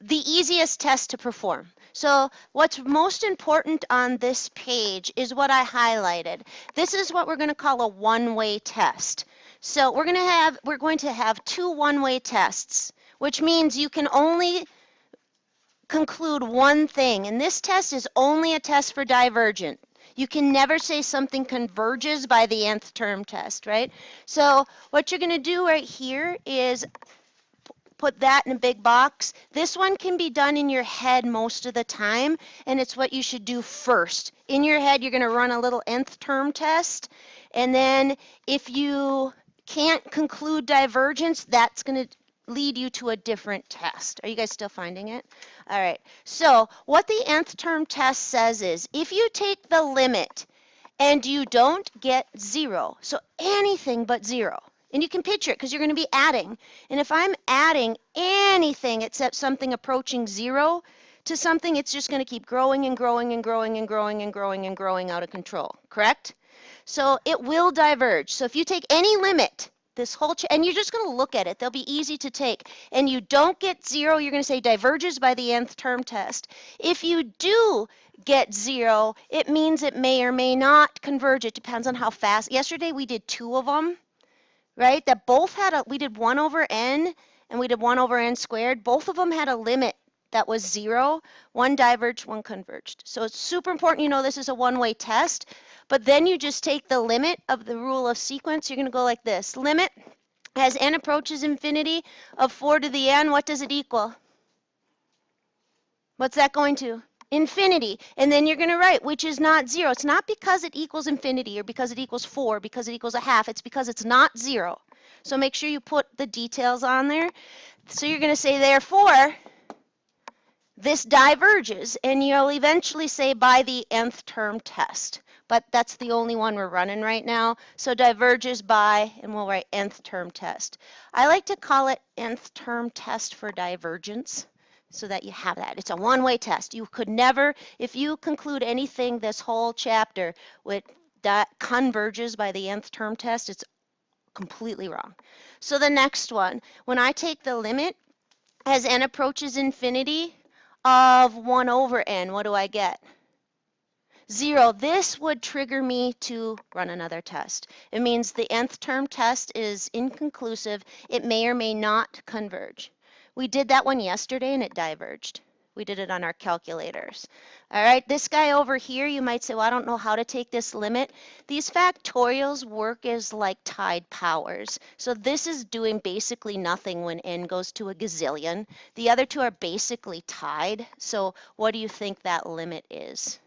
the easiest test to perform. So what's most important on this page is what I highlighted. This is what we're going to call a one-way test. So we're going to have two one-way tests, which means you can only conclude one thing. And this test is only a test for divergent. You can never say something converges by the nth term test, right? So what you're going to do right here is put that in a big box. This one can be done in your head most of the time, and it's what you should do first. In your head, you're going to run a little nth term test, and then if you can't conclude divergence, that's going to lead you to a different test. Are you guys still finding it? All right. So what the nth term test says is, if you take the limit and you don't get 0, so anything but 0, and you can picture it because you're going to be adding. And if I'm adding anything except something approaching 0 to something, it's just going to keep growing and growing and growing and growing and growing and growing out of control, correct? So it will diverge. So if you take any limit, this whole, and you're just going to look at it, they'll be easy to take, and you don't get 0, you're going to say diverges by the nth term test. If you do get 0, it means it may or may not converge. It depends on how fast. Yesterday we did 2 of them. Right? That both had we did 1 over n and we did 1 over n squared. Both of them had a limit that was 0. One diverged, one converged. So it's super important you know this is a one-way test, but then you just take the limit of the rule of sequence. You're going to go like this. Limit as n approaches infinity of 4 to the n, what does it equal? What's that going to? Infinity. And then you're going to write, which is not 0. It's not because it equals infinity or because it equals 4, because it equals a half. It's because it's not 0. So make sure you put the details on there. So you're going to say, therefore, this diverges, and you'll eventually say by the nth term test. But that's the only one we're running right now. So diverges by, and we'll write nth term test. I like to call it nth term test for divergence, so that you have that. It's a one-way test. You could never, if you conclude anything this whole chapter with that converges by the nth term test, it's completely wrong. So the next one, when I take the limit as n approaches infinity of 1 over n, what do I get? 0. This would trigger me to run another test. It means the nth term test is inconclusive. It may or may not converge. We did that one yesterday and it diverged. We did it on our calculators. All right, this guy over here, you might say, well, I don't know how to take this limit. These factorials work as like tide powers. So this is doing basically nothing when n goes to a gazillion. The other two are basically tied. So what do you think that limit is?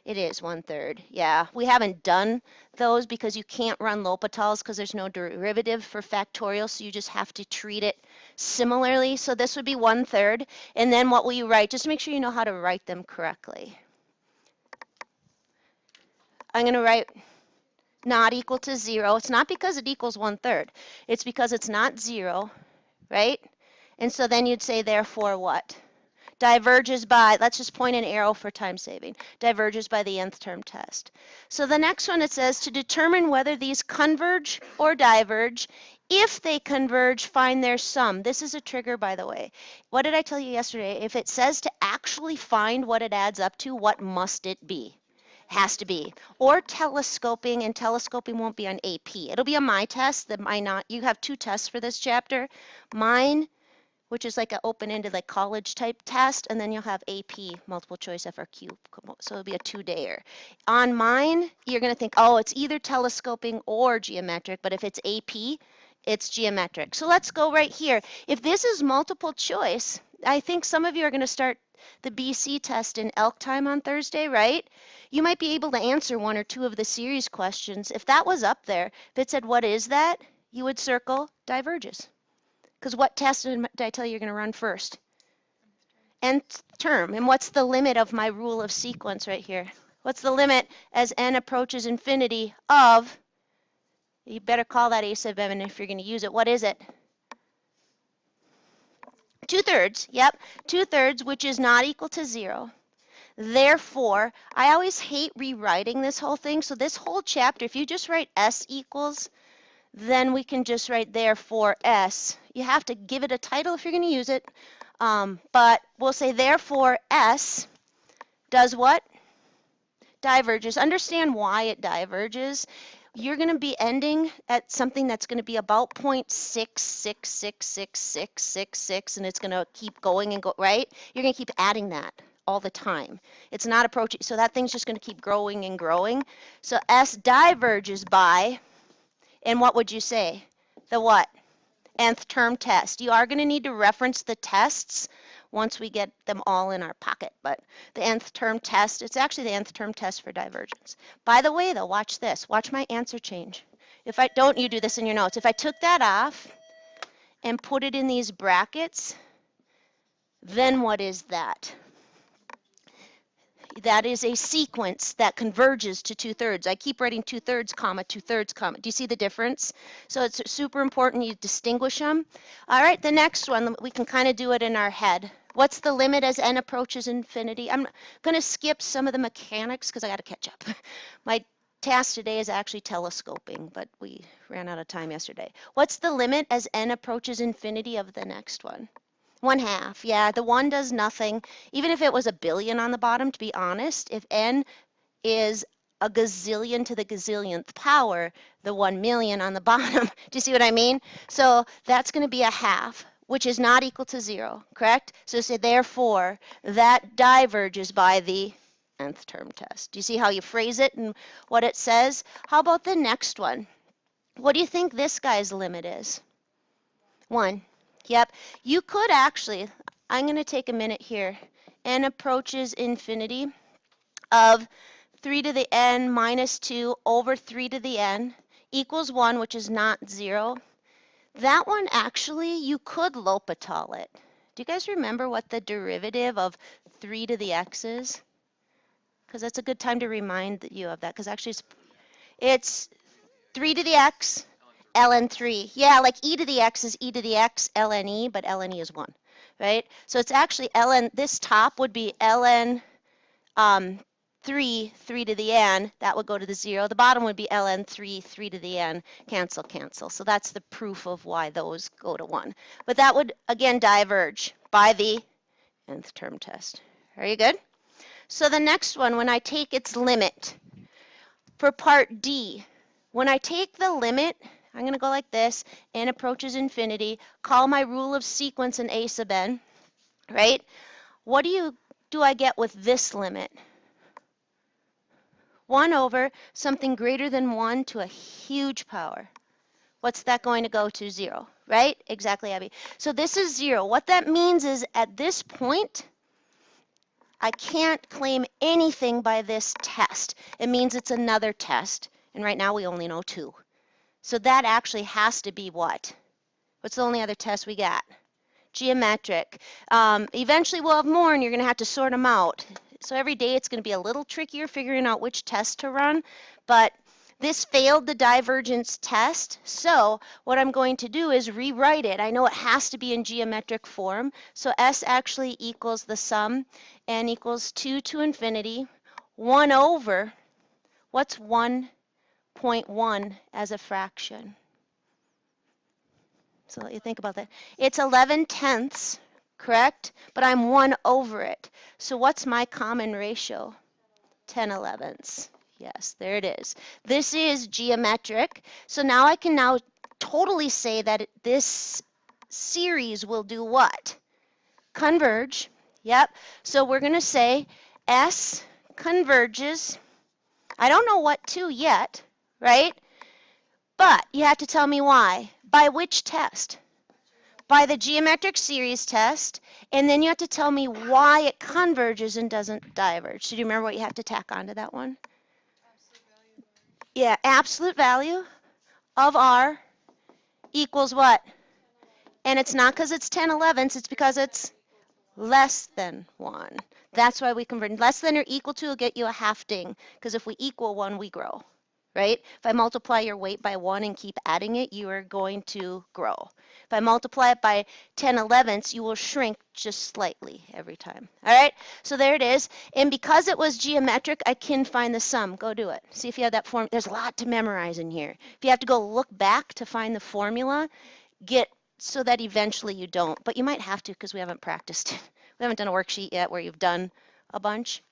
It is 1/3. Yeah, we haven't done those because you can't run L'Hopital's because there's no derivative for factorial, so you just have to treat it similarly. So this would be 1/3. And then what will you write? Just make sure you know how to write them correctly. I'm going to write not equal to 0. It's not because it equals 1/3. It's because it's not 0, right? And so then you'd say, therefore, what? Diverges by, let's just point an arrow for time saving, diverges by the nth term test. So the next one, it says to determine whether these converge or diverge. If they converge, find their sum. This is a trigger, by the way. What did I tell you yesterday? If it says to actually find what it adds up to, what must it be? Has to be. Or telescoping, and telescoping won't be on AP. It'll be on my test, that might not. You have 2 tests for this chapter. Mine, which is like an open-ended, like college type test, and then you'll have AP, multiple choice FRQ, so it'll be a 2-dayer. On mine, you're going to think, oh, it's either telescoping or geometric, but if it's AP, it's geometric. So let's go right here. If this is multiple choice, I think some of you are going to start the BC test in elk time on Thursday, right? You might be able to answer 1 or 2 of the series questions. If that was up there, if it said, what is that? You would circle diverges. Because what test did I tell you you're going to run first? Nth term. And what's the limit of my rule of sequence right here? What's the limit as n approaches infinity of, you better call that a sub m if you're going to use it. What is it? 2/3. Yep, 2/3, which is not equal to 0. Therefore, I always hate rewriting this whole thing. So this whole chapter, if you just write s equals, then we can just write therefore s. You have to give it a title if you're going to use it. But we'll say therefore S does what? Diverges. Understand why it diverges. You're going to be ending at something that's going to be about 0.6666666, and it's going to keep going and go, right? You're going to keep adding that all the time. It's not approaching, so that thing's just going to keep growing and growing. So S diverges by, and what would you say? The what? Nth term test. You are going to need to reference the tests once we get them all in our pocket. But the nth term test, it's actually the nth term test for divergence. By the way, though, watch this. Watch my answer change. If I don't, you do this in your notes. If I took that off and put it in these brackets, then what is that? That is a sequence that converges to 2/3. I keep writing 2/3, comma, 2/3, comma. Do you see the difference? So it's super important you distinguish them. All right, the next one, we can kind of do it in our head. What's the limit as n approaches infinity? I'm going to skip some of the mechanics because I got to catch up. My task today is actually telescoping, but we ran out of time yesterday. What's the limit as n approaches infinity of the next one? 1/2, yeah, the 1 does nothing. Even if it was a billion on the bottom, to be honest, if n is a gazillion to the gazillionth power, the 1 million on the bottom, do you see what I mean? So that's going to be 1/2, which is not equal to 0, correct? So say therefore, that diverges by the nth term test. Do you see how you phrase it and what it says? How about the next one? What do you think this guy's limit is? 1. Yep, you could actually, I'm going to take a minute here, n approaches infinity of 3 to the n minus 2 over 3 to the n equals 1, which is not 0. That one actually, you could L'Hopital it. Do you guys remember what the derivative of 3 to the x is? Because that's a good time to remind you of that, because actually it's 3 to the x, ln 3. Yeah, like e to the x is e to the x, ln e, but ln e is 1, right? So it's actually ln, this top would be ln 3 to the n, that would go to the 0. The bottom would be ln 3 to the n, cancel, cancel. So that's the proof of why those go to 1. But that would, again, diverge by the nth term test. Are you good? So the next one, when I take its limit, for part D, when I take the limit, I'm going to go like this, n approaches infinity, call my rule of sequence an a sub n, right? What do I get with this limit? 1 over something greater than 1 to a huge power. What's that going to go to? 0, right? Exactly, Abby. So this is 0. What that means is at this point, I can't claim anything by this test. It means it's another test. And right now we only know 2. So that actually has to be what? What's the only other test we got? Geometric. Eventually we'll have more and you're going to have to sort them out. So every day it's going to be a little trickier figuring out which test to run. But this failed the divergence test. So what I'm going to do is rewrite it. I know it has to be in geometric form. So S actually equals the sum. N equals 2 to infinity. 1 over, what's 1.1 as a fraction? So let you think about that. It's 11/10, correct? But I'm 1 over it. So what's my common ratio? 10/11. Yes, there it is. This is geometric. So now I can now totally say that this series will do what? Converge. Yep. So we're going to say S converges. I don't know what to yet, right? But you have to tell me why. By which test? By the geometric series test, and then you have to tell me why it converges and doesn't diverge. So do you remember what you have to tack onto that one? Yeah, absolute value of R equals what? And it's not because it's 10/11, it's because it's less than 1. That's why we convert. Less than or equal to will get you a half ding, because if we equal 1, we grow, right? If I multiply your weight by 1 and keep adding it, you are going to grow. If I multiply it by 10/11, you will shrink just slightly every time. All right, so there it is. And because it was geometric, I can find the sum. Go do it. See if you have that form. There's a lot to memorize in here. If you have to go look back to find the formula, get so that eventually you don't, but you might have to because we haven't practiced. We haven't done a worksheet yet where you've done a bunch.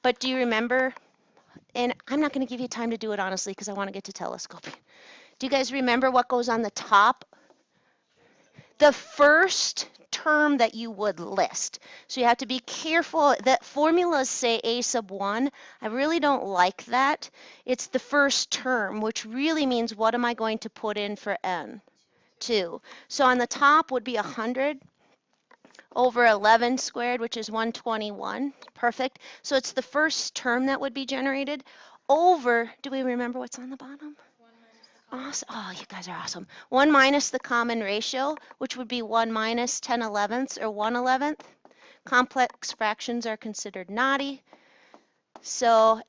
But do you remember, and I'm not going to give you time to do it honestly because I want to get to telescoping. Do you guys remember what goes on the top? The first term that you would list. So you have to be careful that formulas say a sub 1. I really don't like that. It's the first term, which really means what am I going to put in for n? 2. So on the top would be 100 over 11 squared, which is 121. Perfect. So it's the first term that would be generated over, do we remember what's on the bottom? Awesome. Oh, you guys are awesome. 1 minus the common ratio, which would be 1 minus 10/11ths or 1/11th. Complex fractions are considered naughty. So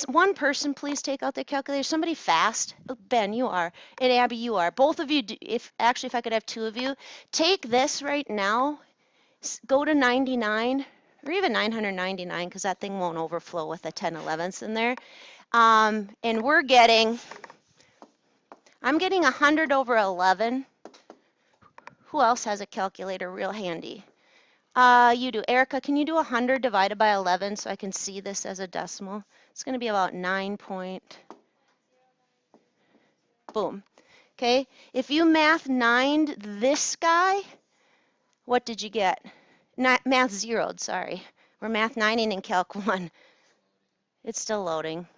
one person please take out their calculator? Somebody fast. Oh, Ben, you are. And Abby, you are. Both of you, if I could have two of you, take this right now, go to 99, or even 999, because that thing won't overflow with the 10/11ths in there. And I'm getting 100 over 11. Who else has a calculator real handy? You do. Erica, can you do 100 divided by 11 so I can see this as a decimal? It's going to be about 9 point. Boom. Okay. If you math 9'd this guy, what did you get? Math zeroed, sorry. We're math 9ing in Calc 1. It's still loading.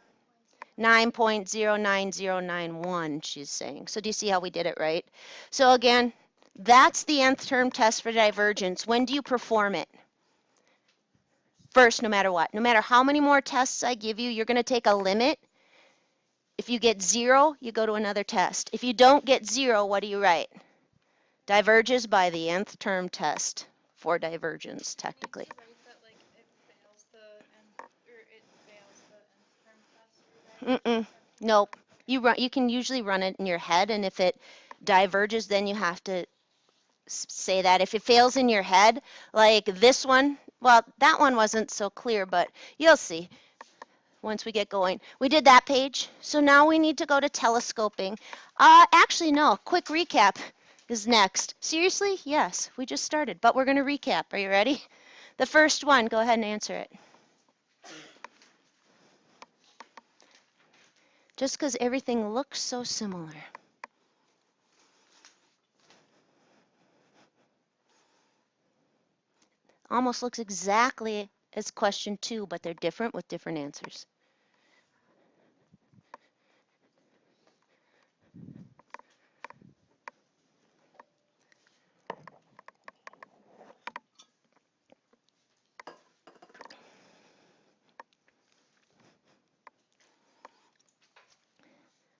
9.09091, she's saying. So do you see how we did it right? So again, that's the nth term test for divergence. When do you perform it? First, no matter what. No matter how many more tests I give you, you're going to take a limit. If you get 0, you go to another test. If you don't get 0, what do you write? Diverges by the nth term test for divergence, technically. Nope. You can usually run it in your head, and if it diverges, then you have to say that. If it fails in your head, like this one, well, that one wasn't so clear, but you'll see once we get going. We did that page, so now we need to go to telescoping. Actually, no, quick recap is next. Seriously? Yes, we just started, but we're going to recap. Are you ready? The first one, go ahead and answer it. Just because everything looks so similar. Almost looks exactly as question 2, but they're different with different answers.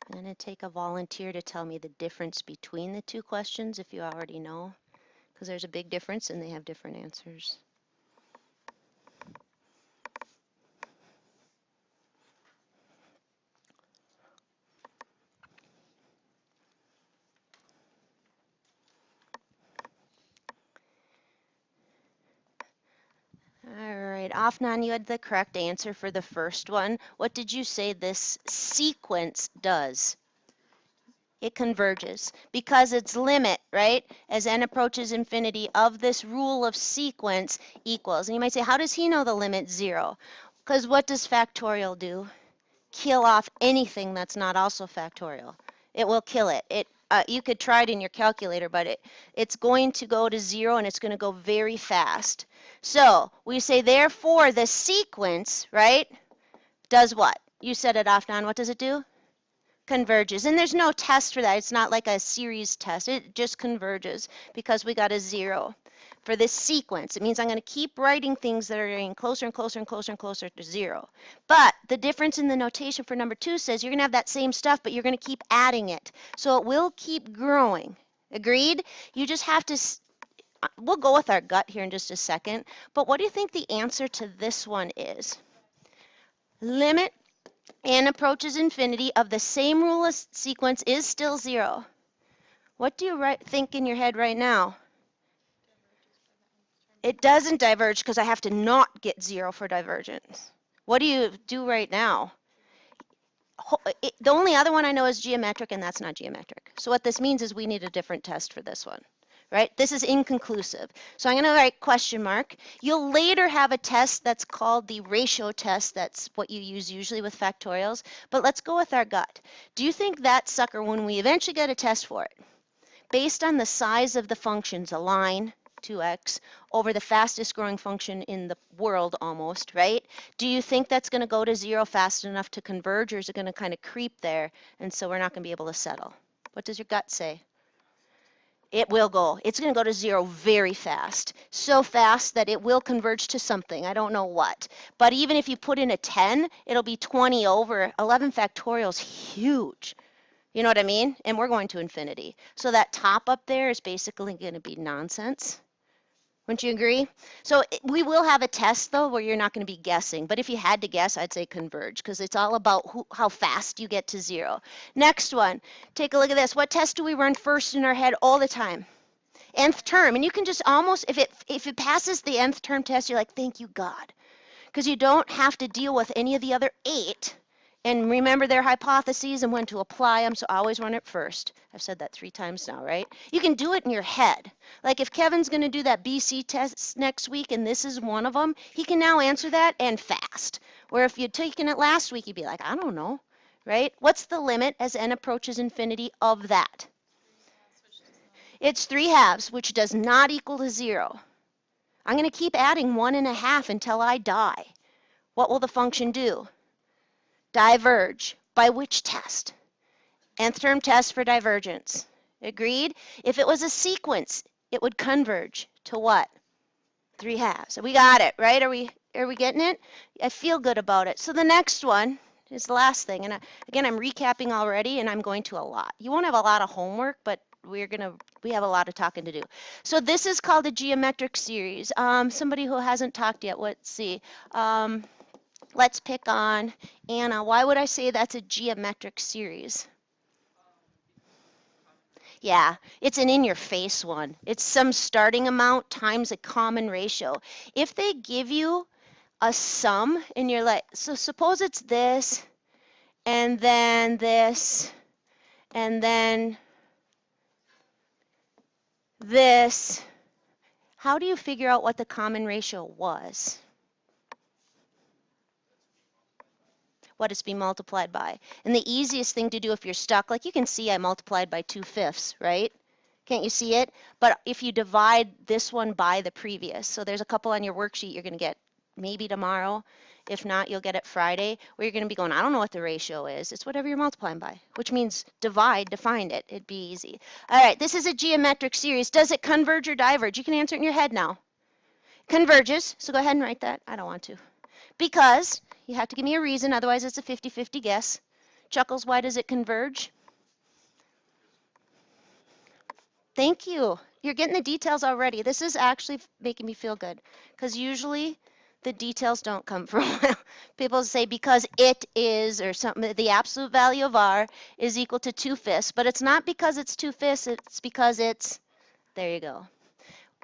I'm going to take a volunteer to tell me the difference between the two questions if you already know, because there's a big difference and they have different answers. All right, Afnan, you had the correct answer for the first one. What did you say this sequence does? It converges because its limit, right, as n approaches infinity of this rule of sequence equals. And you might say, how does he know the limit 0? Because what does factorial do? Kill off anything that's not also factorial. It will kill it. You could try it in your calculator, but it's going to go to 0 and it's going to go very fast. So we say, therefore, the sequence, right, does what? You said it, Afnan. What does it do? Converges. And there's no test for that. It's not like a series test. It just converges because we got a 0 for this sequence. It means I'm going to keep writing things that are getting closer and closer and closer and closer to 0. But the difference in the notation for number 2 says you're going to have that same stuff, but you're going to keep adding it. So it will keep growing. Agreed? You just have to, we'll go with our gut here in just a second. But what do you think the answer to this one is? Limit n approaches infinity of the same rule of sequence is still 0. What do you think in your head right now? It doesn't diverge because I have to not get 0 for divergence. What do you do right now? The only other one I know is geometric, and that's not geometric. So what this means is we need a different test for this one, right? This is inconclusive. So I'm going to write question mark. You'll later have a test that's called the ratio test. That's what you use usually with factorials. But let's go with our gut. Do you think that sucker, when we eventually get a test for it, based on the size of the functions, a line, 2x, over the fastest growing function in the world almost, right? Do you think that's going to go to 0 fast enough to converge, or is it going to kind of creep there, and so we're not going to be able to settle? What does your gut say? It will go. It's going to go to 0 very fast. So fast that it will converge to something. I don't know what. But even if you put in a 10, it'll be 20 over. 11 factorial is huge. You know what I mean? And we're going to infinity. So that top up there is basically going to be nonsense. Wouldn't you agree? So we will have a test, though, where you're not going to be guessing. But if you had to guess, I'd say converge, because it's all about how fast you get to 0. Next one. Take a look at this. What test do we run first in our head all the time? Nth term. And you can just almost, if it passes the nth term test, you're like, thank you, God. Because you don't have to deal with any of the other 8. And remember their hypotheses and when to apply them, so always run it first. I've said that 3 times now, right? You can do it in your head. Like if Kevin's going to do that BC test next week and this is one of them, he can now answer that and fast. Where if you'd taken it last week, you'd be like, I don't know, right? What's the limit as n approaches infinity of that? It's 3/2, which does not equal to 0. I'm going to keep adding 1.5 until I die. What will the function do? Diverge. By which test? Nth term test for divergence. Agreed? If it was a sequence, it would converge to what? 3/2. We got it, right? Are we getting it? I feel good about it. So the next one is the last thing. And again, I'm recapping already, and I'm going to a lot. You won't have a lot of homework, but we have a lot of talking to do. So this is called a geometric series. Somebody who hasn't talked yet, let's see. Let's pick on Anna. Why would I say that's a geometric series? Yeah, it's an in-your-face one. It's some starting amount times a common ratio. If they give you a sum and you're like, so suppose it's this, and then this, and then this, how do you figure out what the common ratio was? What it's being multiplied by. And the easiest thing to do if you're stuck, like you can see I multiplied by 2/5, right? Can't you see it? But if you divide this one by the previous, so there's a couple on your worksheet you're going to get maybe tomorrow. If not, you'll get it Friday, where you're going to be going, I don't know what the ratio is. It's whatever you're multiplying by, which means divide to find it. It'd be easy. All right, this is a geometric series. Does it converge or diverge? You can answer it in your head now. Converges, so go ahead and write that. I don't want to. Because you have to give me a reason, otherwise it's a 50-50 guess. Chuckles, why does it converge? Thank you. You're getting the details already. This is actually making me feel good, because usually the details don't come for a while. People say because it is, or something, the absolute value of r is equal to 2/5, but it's not because it's 2/5, it's because it's, there you go.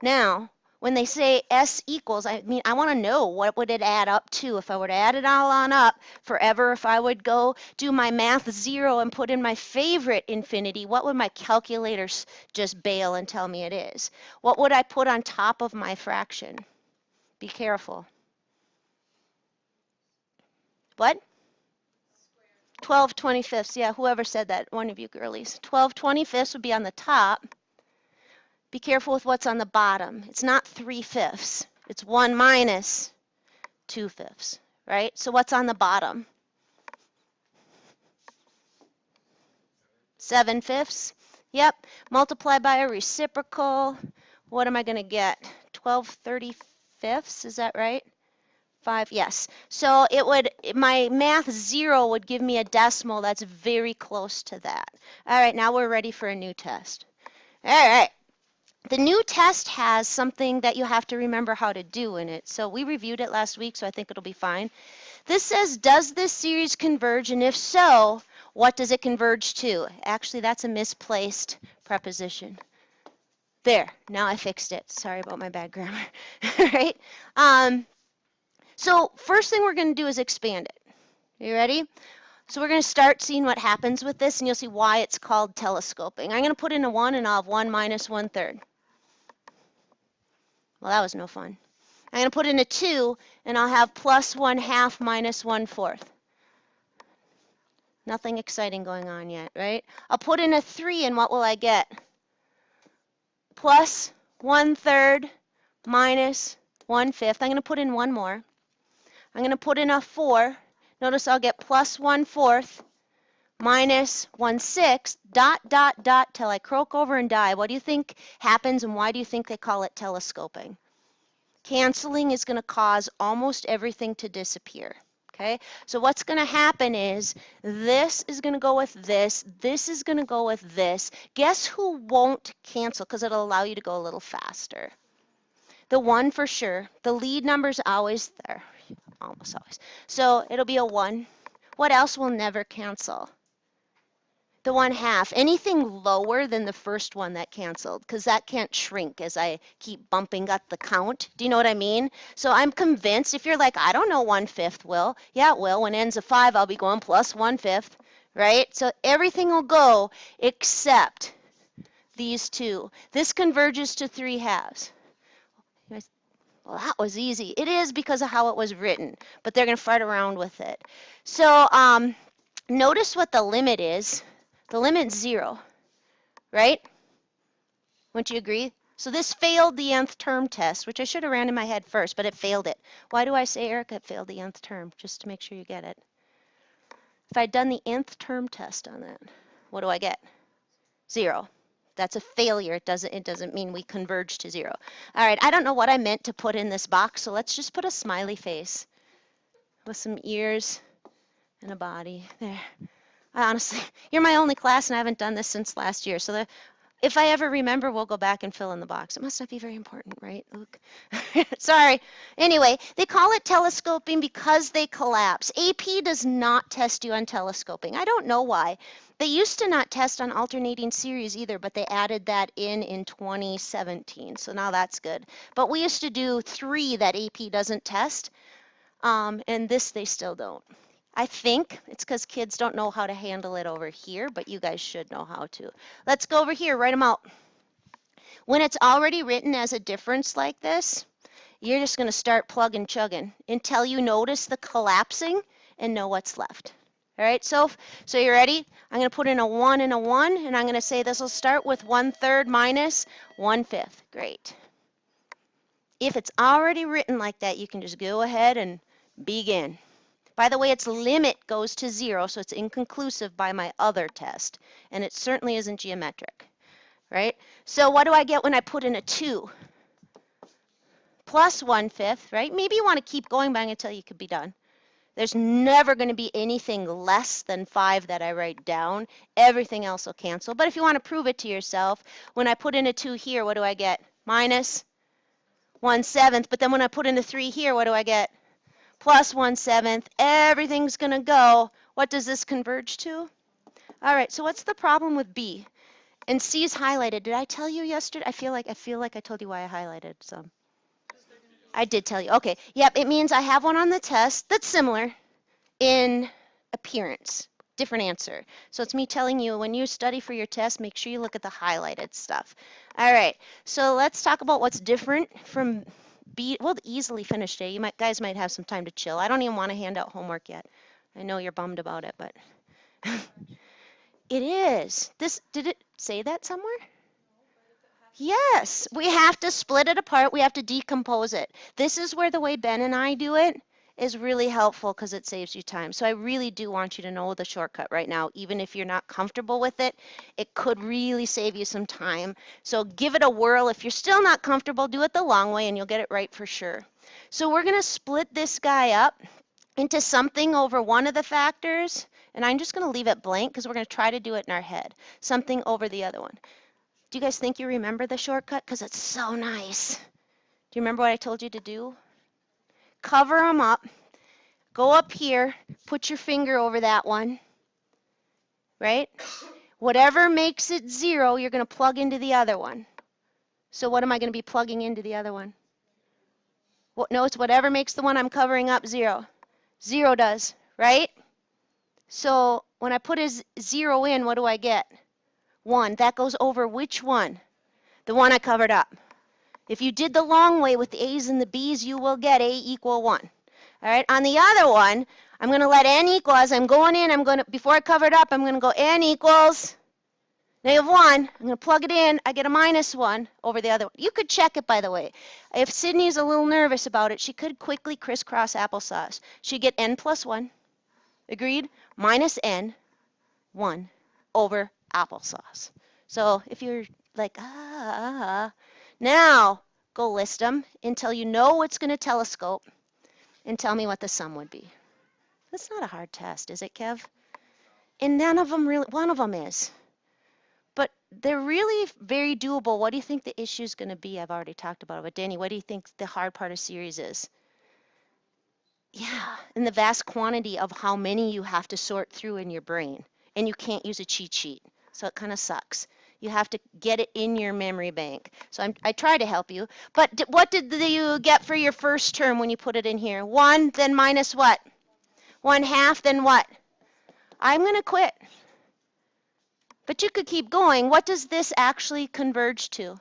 Now, when they say S equals, I mean, I want to know what would it add up to if I were to add it all on up forever. If I would go do my math 0 and put in my favorite infinity, what would my calculators just bail and tell me it is? What would I put on top of my fraction? Be careful. What? 12/25. Yeah, whoever said that, one of you girlies. 12/25 would be on the top. Be careful with what's on the bottom. It's not 3/5. It's 1 minus 2/5, right? So what's on the bottom? 7/5. Yep. Multiply by a reciprocal. What am I going to get? 12/35. Is that right? 5, yes. So it would, my math 0 would give me a decimal that's very close to that. All right, now we're ready for a new test. All right. The new test has something that you have to remember how to do in it. So we reviewed it last week, so I think it'll be fine. This says, does this series converge? And if so, what does it converge to? Actually, that's a misplaced preposition. There, now I fixed it. Sorry about my bad grammar. Right? So first thing we're going to do is expand it. You ready? So we're going to start seeing what happens with this, and you'll see why it's called telescoping. I'm going to put in a 1, and I'll have 1 minus 1/3. Well, that was no fun. I'm going to put in a 2, and I'll have plus 1/2 minus 1/4. Nothing exciting going on yet, right? I'll put in a 3, and what will I get? Plus 1/3 minus 1/5. I'm going to put in one more. I'm going to put in a 4. Notice I'll get plus 1/4 minus 1/6, dot, dot, dot, till I croak over and die. What do you think happens, and why do you think they call it telescoping? Canceling is going to cause almost everything to disappear. Okay, so what's going to happen is this is going to go with this is going to go with this. Guess who won't cancel because it'll allow you to go a little faster? The 1 for sure. The lead number's always there, almost always. So it'll be a 1. What else will never cancel? The 1/2. Anything lower than the first one that canceled, because that can't shrink as I keep bumping up the count. Do you know what I mean? So I'm convinced, if you're like, I don't know 1/5 will. Yeah, it will. When n's a 5, I'll be going plus 1/5, right? So everything will go except these two. This converges to 3/2. Well, that was easy. It is because of how it was written, but they're going to fart around with it. So notice what the limit is. The limit's 0, right? Wouldn't you agree? So this failed the nth term test, which I should have ran in my head first, but it failed it. Why do I say, Erica, it failed the nth term? Just to make sure you get it. If I'd done the nth term test on that, what do I get? 0. That's a failure. It doesn't mean we converge to 0. All right, I don't know what I meant to put in this box, so let's just put a smiley face with some ears and a body. There. Honestly, you're my only class, and I haven't done this since last year. So if I ever remember, we'll go back and fill in the box. It must not be very important, right, Luke? Sorry. Anyway, they call it telescoping because they collapse. AP does not test you on telescoping. I don't know why. They used to not test on alternating series either, but they added that in 2017. So now that's good. But we used to do 3 that AP doesn't test, and this they still don't. I think it's because kids don't know how to handle it over here, but you guys should know how to. Let's go over here, write them out. When it's already written as a difference like this, you're just going to start plugging chugging until you notice the collapsing and know what's left. All right, so you ready? I'm going to put in a 1 and a 1, and I'm going to say this will start with 1/3 minus 1/5. Great. If it's already written like that, you can just go ahead and begin. By the way, its limit goes to 0, so it's inconclusive by my other test, and it certainly isn't geometric, right? So what do I get when I put in a 2? Plus 1/5, right? Maybe you want to keep going, but I'm going to tell you it could be done. There's never going to be anything less than 5 that I write down. Everything else will cancel. But if you want to prove it to yourself, when I put in a 2 here, what do I get? Minus 1/7. But then when I put in a 3 here, what do I get? Plus 1/7. Everything's going to go. What does this converge to? All right, so what's the problem with B? And C is highlighted. Did I tell you yesterday? I feel like I told you why I highlighted some. I did tell you. Okay. Yep, it means I have one on the test that's similar in appearance. Different answer. So it's me telling you when you study for your test, make sure you look at the highlighted stuff. All right. So let's talk about what's different from B. We'll easily finish today. You guys might have some time to chill. I don't even want to hand out homework yet. I know you're bummed about it, but it is. Did it say that somewhere? Yes, we have to split it apart. We have to decompose it. This is where the way Ben and I do it is really helpful because it saves you time. So I really do want you to know the shortcut right now. Even if you're not comfortable with it, it could really save you some time. So give it a whirl. If you're still not comfortable, do it the long way and you'll get it right for sure. So we're going to split this guy up into something over one of the factors. And I'm just going to leave it blank because we're going to try to do it in our head. Something over the other one. Do you guys think you remember the shortcut? Because it's so nice. Do you remember what I told you to do? Cover them up. Go up here. Put your finger over that one. Right? Whatever makes it 0, you're going to plug into the other one. So what am I going to be plugging into the other one? Well, no, it's whatever makes the one I'm covering up 0. 0 does, right? So when I put a 0 in, what do I get? 1. That goes over which one? The one I covered up. If you did the long way with the A's and the B's, you will get A equal 1. All right, on the other one, I'm going to let n equal, as I'm going in, before I cover it up, I'm going to go n equals -1. I'm going to plug it in. I get a -1 over the other one. You could check it, by the way. If Sydney's a little nervous about it, she could quickly crisscross applesauce. She'd get n plus 1. Agreed? Minus n, 1 over applesauce. So if you're like, now go list them until you know what's going to telescope and tell me what the sum would be. That's not a hard test, is it, Kev? And none of them really, one of them is. But they're really very doable. What do you think the issue is going to be? I've already talked about it. But Danny, what do you think the hard part of series is? Yeah, and the vast quantity of how many you have to sort through in your brain. And you can't use a cheat sheet. So it kind of sucks. You have to get it in your memory bank. So I try to help you. But what did you get for your first term when you put it in here? 1, then minus what? 1/2, then what? I'm going to quit. But you could keep going. What does this actually converge to?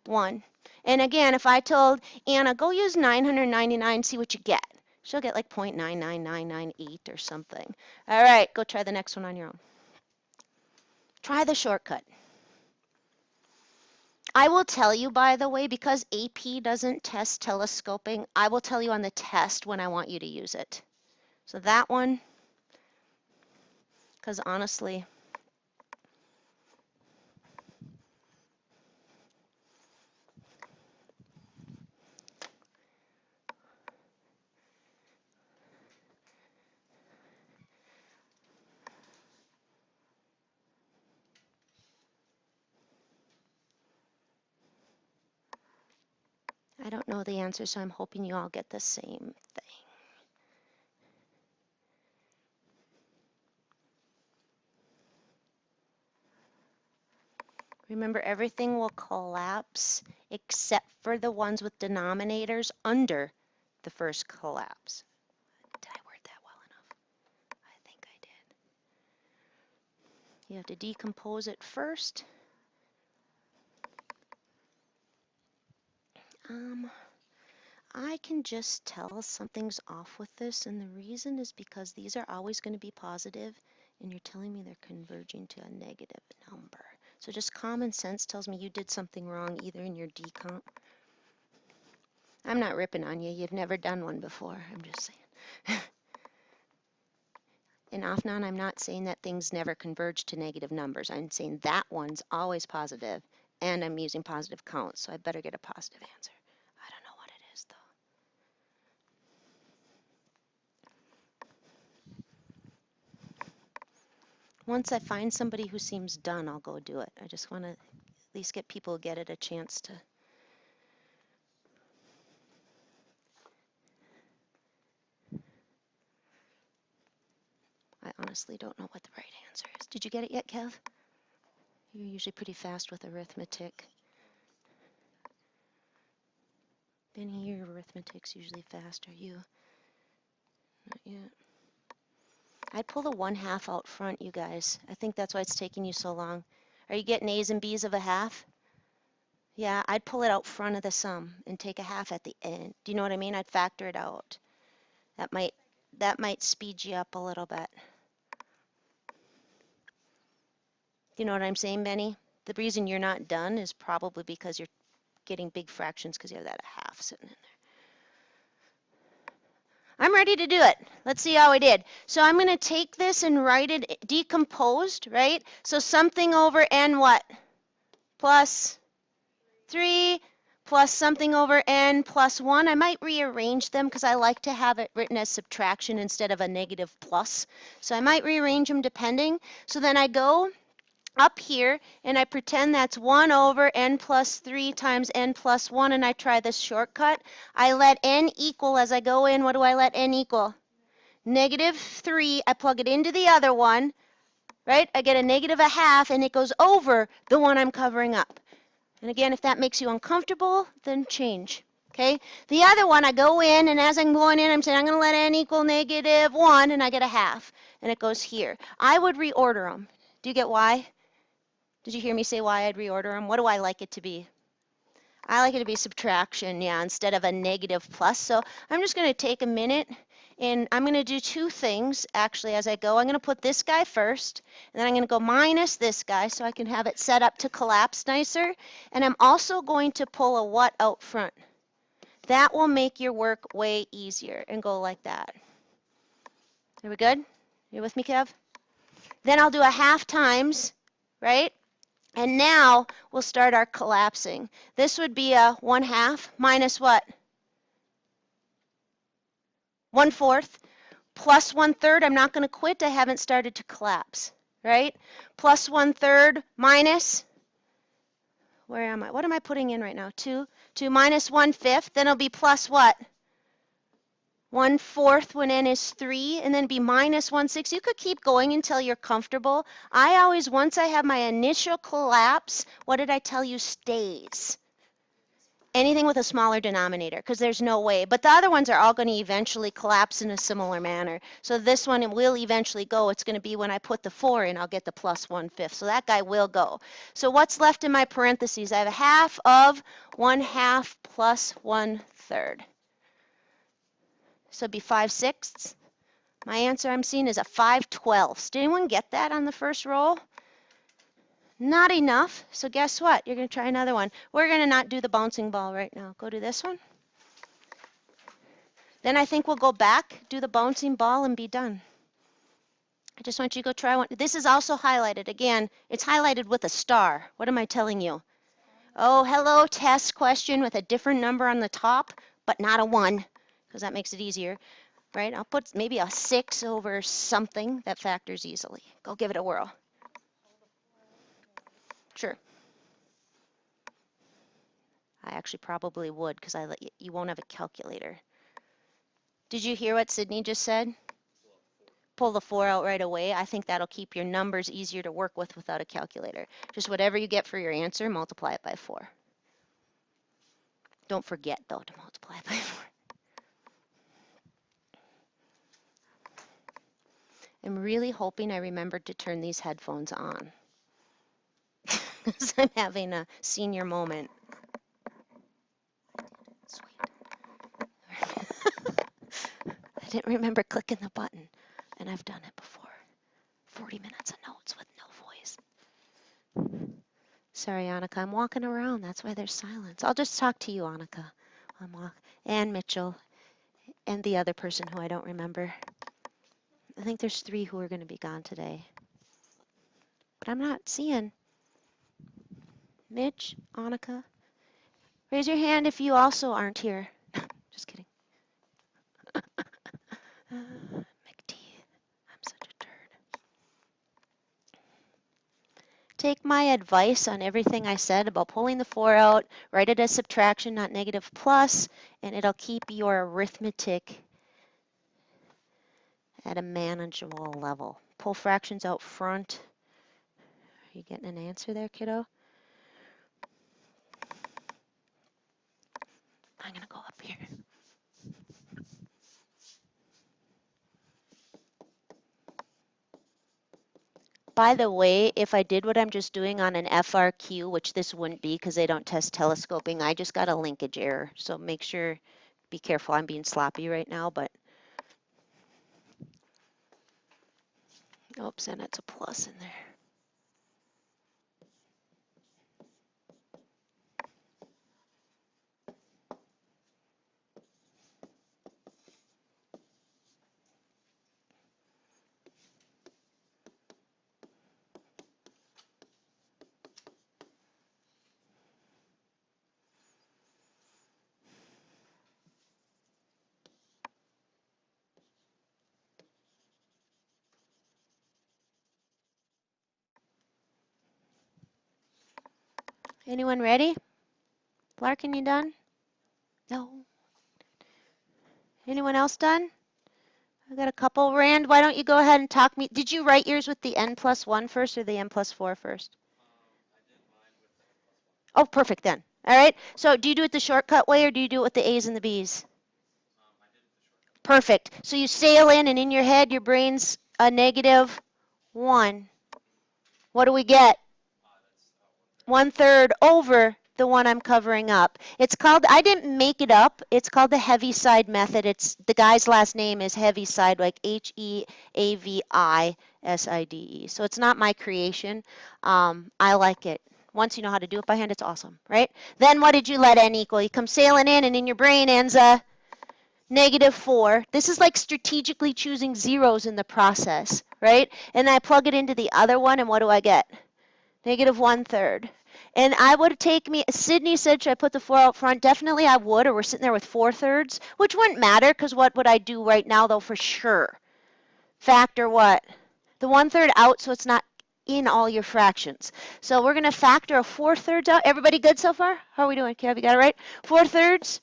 1. And again, if I told Anna, go use 999, see what you get. She'll get like 0.99998 or something. All right, go try the next one on your own. Try the shortcut. I will tell you, by the way, because AP doesn't test telescoping, I will tell you on the test when I want you to use it. So that one, because honestly, I don't know the answer, so I'm hoping you all get the same thing. Remember, everything will collapse except for the ones with denominators under the first collapse. Did I word that well enough? I think I did. You have to decompose it first. I can just tell something's off with this, and the reason is because these are always going to be positive, and you're telling me they're converging to a negative number. So just common sense tells me you did something wrong either in your decomp. I'm not ripping on you. You've never done one before. I'm just saying. In Afnan, I'm not saying that things never converge to negative numbers. I'm saying that one's always positive, and I'm using positive counts, so I better get a positive answer. I don't know what it is, though. Once I find somebody who seems done, I'll go do it. I just want to at least get people who get it a chance to. I honestly don't know what the right answer is. Did you get it yet, Kev? You're usually pretty fast with arithmetic. Benny, your arithmetic's usually fast. Are you? Not yet. I'd pull the 1/2 out front, you guys. I think that's why it's taking you so long. Are you getting A's and B's of a half? Yeah, I'd pull it out front of the sum and take a half at the end. Do you know what I mean? I'd factor it out. That might speed you up a little bit. You know what I'm saying, Benny? The reason you're not done is probably because you're getting big fractions because you have that half sitting in there. I'm ready to do it. Let's see how I did. So I'm going to take this and write it decomposed, right? So something over n what? Plus 3 plus something over n plus 1. I might rearrange them because I like to have it written as subtraction instead of a negative plus. So I might rearrange them depending. So then I go up here and I pretend that's 1 over n plus 3 times n plus 1, and I try this shortcut. I let n equal, as I go in, what do I let n equal? -3. I plug it into the other one, right? I get a -1/2, and it goes over the one I'm covering up. And again, if that makes you uncomfortable, then change. Okay? The other one, I go in, and as I'm going in, I'm saying I'm going to let n equal -1, and I get a half. and it goes here. I would reorder them. Do you get why? Did you hear me say why I'd reorder them? What do I like it to be? I like it to be subtraction, yeah, instead of a negative plus. So I'm just going to take a minute and I'm going to do two things actually as I go. I'm going to put this guy first, and then I'm going to go minus this guy so I can have it set up to collapse nicer. And I'm also going to pull a what out front. That will make your work way easier and go like that. Are we good? You with me, Kev? Then I'll do a half times, right? And now we'll start our collapsing. This would be a 1/2 minus what? 1/4 plus 1/3. I'm not going to quit. I haven't started to collapse, right? Plus 1/3 minus, where am I? What am I putting in right now? 2 minus 1/5. Then it'll be plus what? 1/4 when n is 3, and then be minus 1/6. You could keep going until you're comfortable. I always, once I have my initial collapse, what did I tell you stays? Anything with a smaller denominator, because there's no way. But the other ones are all going to eventually collapse in a similar manner. So this one, it will eventually go. It's going to be when I put the 4 in, I'll get the plus 1/5. So that guy will go. So what's left in my parentheses? I have a half of 1/2 plus 1/3. So it'd be 5/6. My answer I'm seeing is a 5/12. Did anyone get that on the first roll? Not enough. So guess what? You're going to try another one. We're going to not do the bouncing ball right now. Go to this one. Then I think we'll go back, do the bouncing ball, and be done. I just want you to go try one. This is also highlighted. Again, it's highlighted with a star. What am I telling you? Oh, hello, test question with a different number on the top, but not a 1, because that makes it easier. Right? I'll put maybe a 6 over something that factors easily. Go give it a whirl. Sure. I actually probably would, because you won't have a calculator. Did you hear what Sydney just said? Pull the 4 out right away. I think that'll keep your numbers easier to work with without a calculator. Just whatever you get for your answer, multiply it by 4. Don't forget, though, to multiply it by 4. I'm really hoping I remembered to turn these headphones on, because I'm having a senior moment. Sweet. I didn't remember clicking the button, and I've done it before. 40 minutes of notes with no voice. Sorry, Annika, I'm walking around. That's why there's silence. I'll just talk to you, Annika. And Mitchell, and the other person who I don't remember. I think there's 3 who are going to be gone today. But I'm not seeing Mitch, Annika. Raise your hand if you also aren't here. Just kidding. McD, I'm such a turd. Take my advice on everything I said about pulling the 4 out, write it as subtraction, not negative plus, and it'll keep your arithmetic at a manageable level. Pull fractions out front. Are you getting an answer there, kiddo? I'm going to go up here. By the way, if I did what I'm just doing on an FRQ, which this wouldn't be because they don't test telescoping, I just got a linkage error. So make sure, be careful. I'm being sloppy right now, but oops, and it's a plus in there. Anyone ready? Larkin, you done? No. Anyone else done? I got a couple. Rand, why don't you go ahead and talk me? Did you write yours with the n+1 first or the n+4 first? I did mine with the n+1. Oh, perfect then. All right. So do you do it the shortcut way or do you do it with the A's and the B's? I did it the shortcut. Perfect. So you sail in and in your head, your brain's a negative 1. What do we get? That's 1/3. 1/3 over the one I'm covering up. It's called, I didn't make it up, it's called the Heaviside method. It's, the guy's last name is Heaviside, like Heaviside. So it's not my creation. I like it. Once you know how to do it by hand, it's awesome, right? Then what did you let n equal? You come sailing in, and in your brain ends a -4. This is like strategically choosing zeros in the process, right? And I plug it into the other one, and what do I get? -1/3. And I would take me, Sydney said, should I put the 4 out front? Definitely I would, or we're sitting there with 4/3, which wouldn't matter, because what would I do right now, though, for sure? Factor what? The 1/3 out, so it's not in all your fractions. So we're going to factor a 4/3 out. Everybody good so far? How are we doing? Have you got it right? 4/3,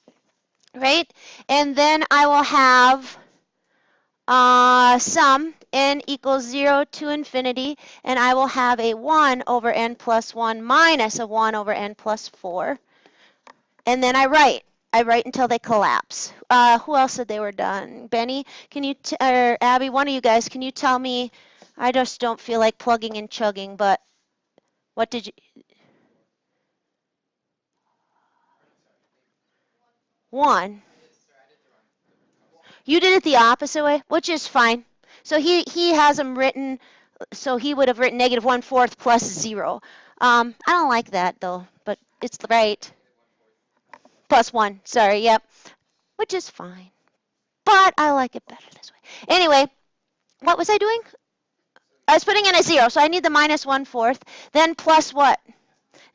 right? And then I will have sum n equals 0 to infinity, and I will have a 1 over n plus 1 minus a 1 over n plus 4. And then I write until they collapse. Who else said they were done? Benny, can you, or Abby, one of you guys, can you tell me, I just don't feel like plugging and chugging, but what did you, 1? You did it the opposite way, which is fine. So he has them written, so he would have written -1/4 plus 0. I don't like that though, but it's right. Plus 1, sorry, yep. Which is fine. But I like it better this way. Anyway, what was I doing? I was putting in a 0, so I need the -1/4. Then plus what?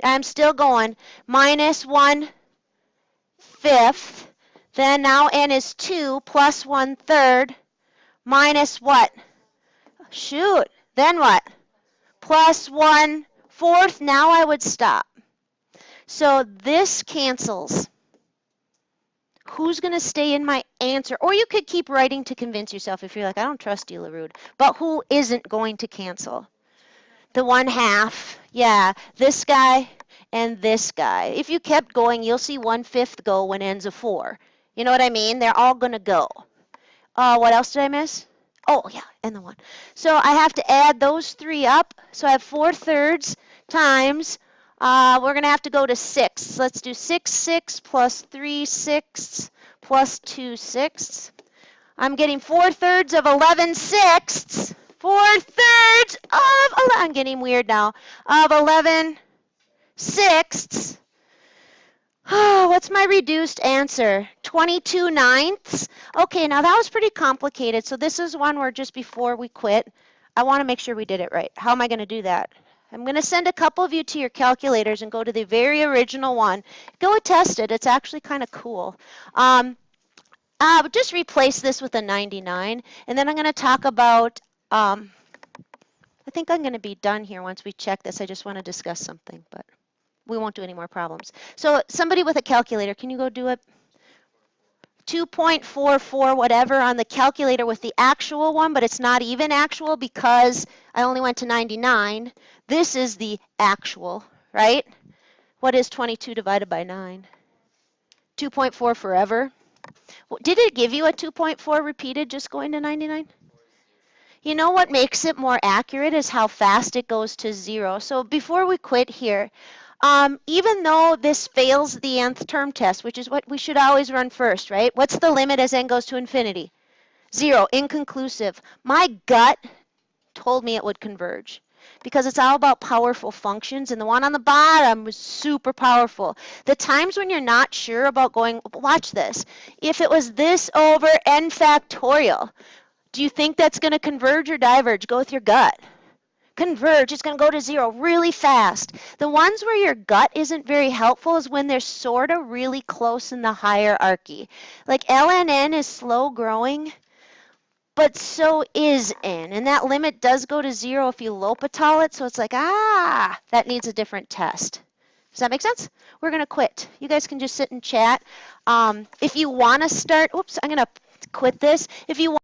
I'm still going. -1/5. Then now n is 2 plus 1/3 minus what? Shoot. Then what? Plus 1/4. Now I would stop. So this cancels. Who's going to stay in my answer? Or you could keep writing to convince yourself if you're like, I don't trust you, LaRude. But who isn't going to cancel? The 1/2. Yeah, this guy and this guy. If you kept going, you'll see 1/5 go when n's a 4. You know what I mean? They're all going to go. What else did I miss? Oh, yeah, and the 1. So I have to add those 3 up. So I have 4/3 times, we're going to have to go to 6. Let's do 6/6 plus 3/6 plus 2/6. I'm getting 4/3 of 11/6. 4/3 of, I'm getting weird now, of 11/6. Oh, what's my reduced answer? 22/9. Okay, now that was pretty complicated. So this is one where just before we quit, I want to make sure we did it right. How am I going to do that? I'm going to send a couple of you to your calculators and go to the very original one. Go and test it. It's actually kind of cool. Just replace this with a 99. And then I'm going to talk about, I think I'm going to be done here once we check this. I just want to discuss something, but we won't do any more problems. So somebody with a calculator, can you go do it? 2.44 whatever on the calculator with the actual one, but it's not even actual because I only went to 99. This is the actual, right? What is 22 divided by 9? 2.4 forever. Did it give you a 2.4 repeated just going to 99? You know what makes it more accurate is how fast it goes to 0. So before we quit here, even though this fails the nth term test, which is what we should always run first, right? What's the limit as n goes to infinity? 0, inconclusive. My gut told me it would converge because it's all about powerful functions, and the one on the bottom was super powerful. The times when you're not sure about going, watch this. If it was this over n factorial, do you think that's going to converge or diverge? Go with your gut. Converge, it's going to go to 0 really fast. The ones where your gut isn't very helpful is when they're sort of really close in the hierarchy. Like ln is slow growing, but so is n. And that limit does go to 0 if you L'Hopital it, so it's like, that needs a different test. Does that make sense? We're going to quit. You guys can just sit and chat. If you want to start, oops, I'm going to quit this. If you